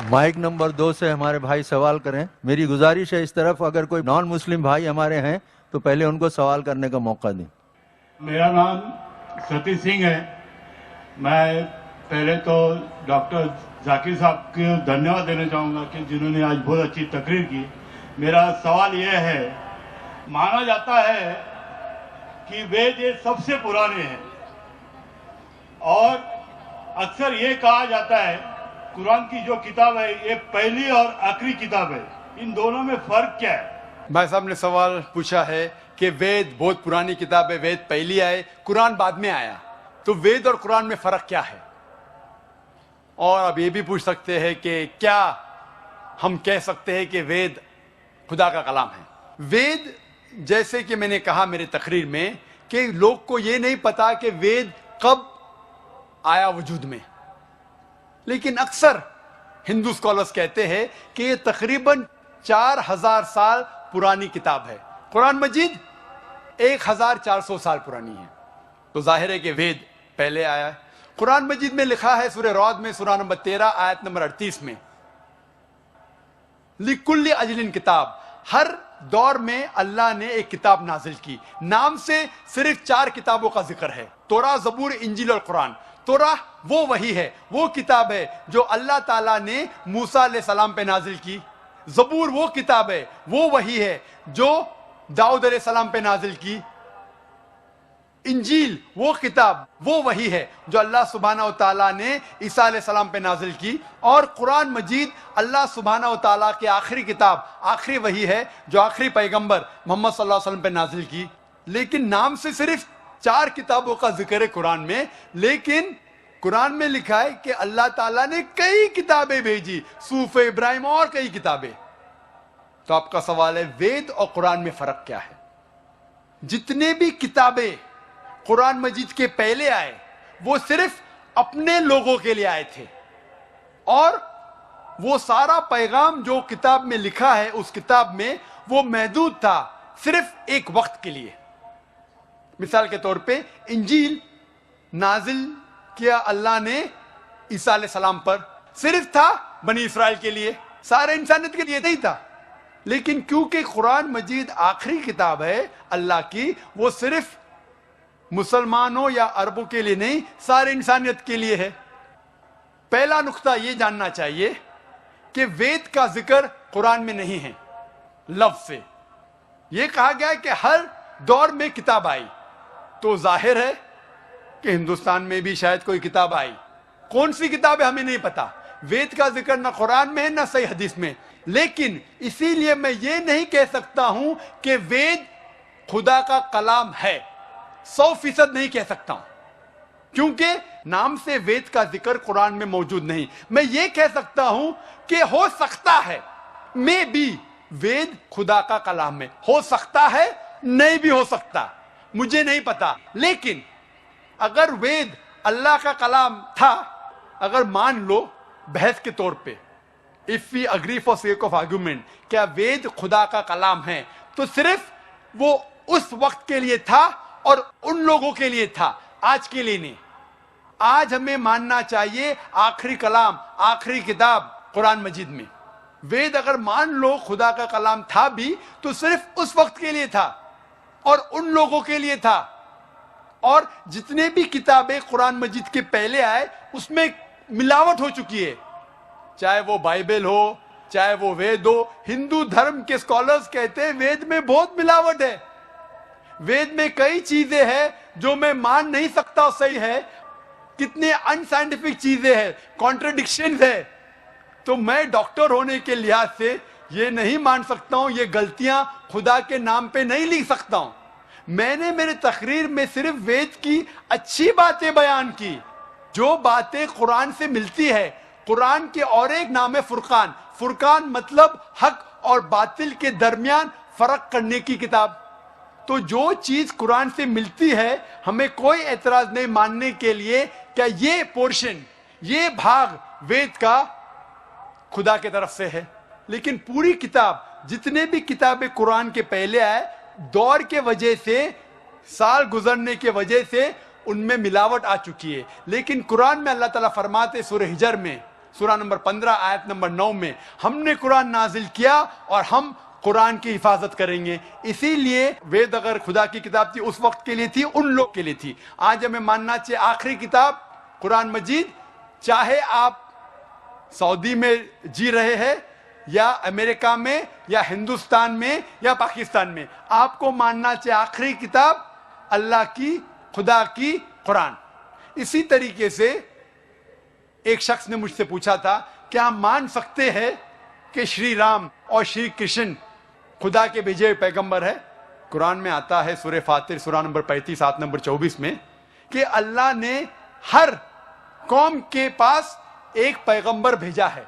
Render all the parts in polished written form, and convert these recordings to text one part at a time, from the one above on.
Mic number 2 سے ہمارے بھائی سوال کریں. میری گزارش ہے اس طرف اگر کوئی نان مسلم بھائی ہمارے ہیں تو پہلے ان کو سوال کرنے کا موقع دیں. میرا نام ستی سنگھ ہے. میں پہلے تو ڈاکٹر ذاکر صاحب کو دھنیہ دینا چاہوں گا کہ جنہوں نے آج بہت اچھی تقریر کی. میرا سوال یہ ہے، مانا جاتا ہے کہ وید یہ سب سے پرانے ہیں اور اکثر یہ کہا جاتا ہے قرآن کی جو کتاب ہے یہ پہلی اور آخری کتاب ہے. ان دونوں میں فرق کیا ہے؟ بھائی صاحب نے سوال پوچھا ہے کہ وید بہت پرانی کتاب ہے، وید پہلی آئے، قرآن بعد میں آیا، تو وید اور قرآن میں فرق کیا ہے؟ اور اب یہ بھی پوچھ سکتے ہیں کہ کیا ہم کہہ سکتے ہیں کہ وید خدا کا کلام ہے؟ وید جیسے کہ میں نے کہا میرے تقریر میں کہ لوگ کو یہ نہیں پتا کہ وید کب آیا وجود میں، لیکن اکثر ہندو اسکالرز کہتے ہیں کہ یہ تقریباً 4000 سال پرانی کتاب ہے. قرآن مجید 1400 سال پرانی ہے، تو ظاہر ہے کہ وید پہلے آیا ہے. قرآن مجید میں لکھا ہے سورہ رعد میں سورہ نمبر 13 آیت نمبر 38 میں، لِكُلِّ اجل کتاب، ہر دور میں اللہ نے ایک کتاب نازل کی. نام سے صرف 4 کتابوں کا ذکر ہے، توراہ، زبور، انجیل اور قرآن. توراہ وہ وحی ہے، وہ کتاب ہے جو اللہ تعالیٰ نے موسیٰ علیہ السلام پہ نازل کی. زبور وہ کتاب ہے، وہ وحی ہے جو داؤد علیہ السلام پہ نازل کی. انجیل وہ کتاب، وہ وحی ہے جو اللہ سبحانہ و تعالیٰ نے عیسیٰ علیہ السلام پہ نازل کی. اور قرآن مجید اللہ سبحانہ و تعالیٰ کی آخری کتاب، آخری وحی ہے جو آخری پیغمبر محمد صلی اللہ علیہ وسلم پہ نازل کی. لیکن نام سے صرف 4 کتابوں کا ذکر ہے قرآن میں، لیکن قرآن میں لکھا ہے کہ اللہ تعالیٰ نے کئی کتابیں بھیجی، صحف ابراہیم اور کئی کتابیں. تو آپ کا سوال ہے وید اور قرآن میں فرق کیا ہے؟ جتنے بھی کتابیں قرآن مجید کے پہلے آئے وہ صرف اپنے لوگوں کے لیے آئے تھے، اور وہ سارا پیغام جو کتاب میں لکھا ہے اس کتاب میں وہ محدود تھا صرف ایک وقت کے لیے. مثال کے طور پہ انجیل نازل کیا اللہ نے عیسیٰ علیہ السلام پر، صرف تھا بنی اسرائیل کے لیے، سارے انسانیت کے لیے نہیں تھا. لیکن کیونکہ قرآن مجید آخری کتاب ہے اللہ کی، وہ صرف مسلمانوں یا عربوں کے لیے نہیں، سارے انسانیت کے لیے ہے. پہلا نقطہ یہ جاننا چاہیے کہ وید کا ذکر قرآن میں نہیں ہے. لفظ سے یہ کہا گیا ہے کہ ہر دور میں کتاب آئی، تو ظاہر ہے کہ ہندوستان میں بھی شاید کوئی کتاب آئی. کون سی کتاب ہے ہمیں نہیں پتا. وید کا ذکر نہ قرآن میں ہے نہ صحیح حدیث میں. لیکن اسی لیے میں یہ نہیں کہہ سکتا ہوں کہ وید خدا کا کلام ہے، 100% نہیں کہہ سکتا ہوں، کیونکہ نام سے وید کا ذکر قرآن میں موجود نہیں. میں یہ کہہ سکتا ہوں کہ ہو سکتا ہے، میں بھی وید خدا کا کلام ہے. ہو سکتا ہے، نہیں بھی ہو سکتا، مجھے نہیں پتا. لیکن اگر وید اللہ کا کلام تھا، اگر مان لو بحث کے طور پہ if we agree for sake of argument کیا وید خدا کا کلام ہے، تو صرف وہ اس وقت کے لیے تھا اور ان لوگوں کے لیے تھا، آج کے لیے نہیں. آج ہمیں ماننا چاہیے آخری کلام، آخری کتاب قرآن مجید میں. وید اگر مان لو خدا کا کلام تھا بھی تو صرف اس وقت کے لیے تھا اور ان لوگوں کے لیے تھا. اور جتنے بھی کتابیں قرآن مجید کے پہلے آئے اس میں ملاوٹ ہو چکی ہے، چاہے وہ بائبل ہو چاہے وہ وید ہو. ہندو دھرم کے اسکالرز کہتے ہیں وید میں بہت ملاوٹ ہے. وید میں کئی چیزیں ہیں جو میں مان نہیں سکتا صحیح ہے، کتنے ان سائنٹیفک چیزیں ہیں، کانٹرڈکشنز ہے. تو میں ڈاکٹر ہونے کے لحاظ سے یہ نہیں مان سکتا ہوں، یہ غلطیاں خدا کے نام پہ نہیں لکھ سکتا ہوں. میں نے میرے تقریر میں صرف وید کی اچھی باتیں بیان کی، جو باتیں قرآن سے ملتی ہے. قرآن کے اور ایک نام ہے فرقان. فرقان مطلب حق اور باطل کے درمیان فرق کرنے کی کتاب. تو جو چیز قرآن سے ملتی ہے ہمیں کوئی اعتراض نہیں ماننے کے لیے کہ یہ پورشن، یہ بھاگ وید کا خدا کی طرف سے ہے. لیکن پوری کتاب، جتنے بھی کتابیں قرآن کے پہلے آئے، دور کے وجہ سے، سال گزرنے کے وجہ سے ان میں ملاوٹ آ چکی ہے. لیکن قرآن میں اللہ تعالیٰ فرماتے سورہ ہجر میں سورہ نمبر 15 آیت نمبر 9 میں ہم نے قرآن نازل کیا اور ہم قرآن کی حفاظت کریں گے. اسی لیے وید اگر خدا کی کتاب تھی اس وقت کے لیے تھی, ان لوگ کے لیے تھی. آج ہمیں ماننا چاہیے آخری کتاب قرآن مجید, چاہے آپ سعودی میں جی رہے ہیں یا امریکہ میں یا ہندوستان میں یا پاکستان میں, آپ کو ماننا چاہیے آخری کتاب اللہ کی, خدا کی قرآن. اسی طریقے سے ایک شخص نے مجھ سے پوچھا تھا کیا ہم مان سکتے ہیں کہ شری رام اور شری کرشن خدا کے بھیجے ہوئے پیغمبر ہے؟ قرآن میں آتا ہے سورہ فاتر سورہ نمبر 35 آیت نمبر 24 میں کہ اللہ نے ہر قوم کے پاس ایک پیغمبر بھیجا ہے.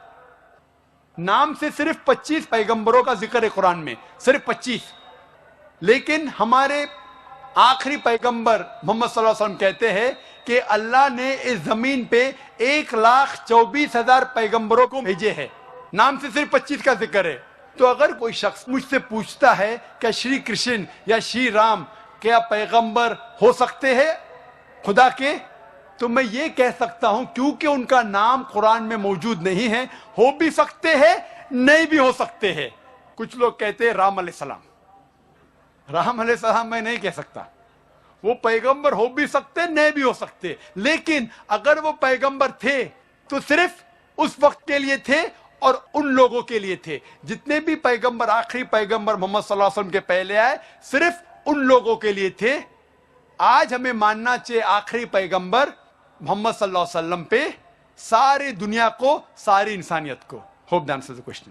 نام سے صرف 25 پیغمبروں کا ذکر ہے قرآن میں, صرف 25. لیکن ہمارے آخری پیغمبر محمد صلی اللہ علیہ وسلم کہتے ہیں کہ اللہ نے اس زمین پہ 1,24,000 پیغمبروں کو بھیجے ہیں, نام سے صرف 25 کا ذکر ہے. تو اگر کوئی شخص مجھ سے پوچھتا ہے کہ شری کرشن یا شری رام کیا پیغمبر ہو سکتے ہیں خدا کے, تو میں یہ کہہ سکتا ہوں کیونکہ ان کا نام قرآن میں موجود نہیں ہے, ہو بھی سکتے ہیں نہیں بھی ہو سکتے ہیں. کچھ لوگ کہتے ہیں رام علیہ السلام, رام علیہ السلام میں نہیں کہہ سکتا, وہ پیغمبر ہو بھی سکتے نہیں بھی ہو سکتے. لیکن اگر وہ پیغمبر تھے تو صرف اس وقت کے لیے تھے اور ان لوگوں کے لیے تھے. جتنے بھی پیغمبر آخری پیغمبر محمد صلی اللہ علیہ وسلم کے پہلے آئے صرف ان لوگوں کے لیے تھے. آج ہمیں ماننا چاہیے آخری پیغمبر محمد صلی اللہ علیہ وسلم پہ ساری دنیا کو, ساری انسانیت کو. Hope that answers the question.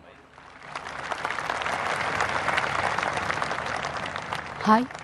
Hi,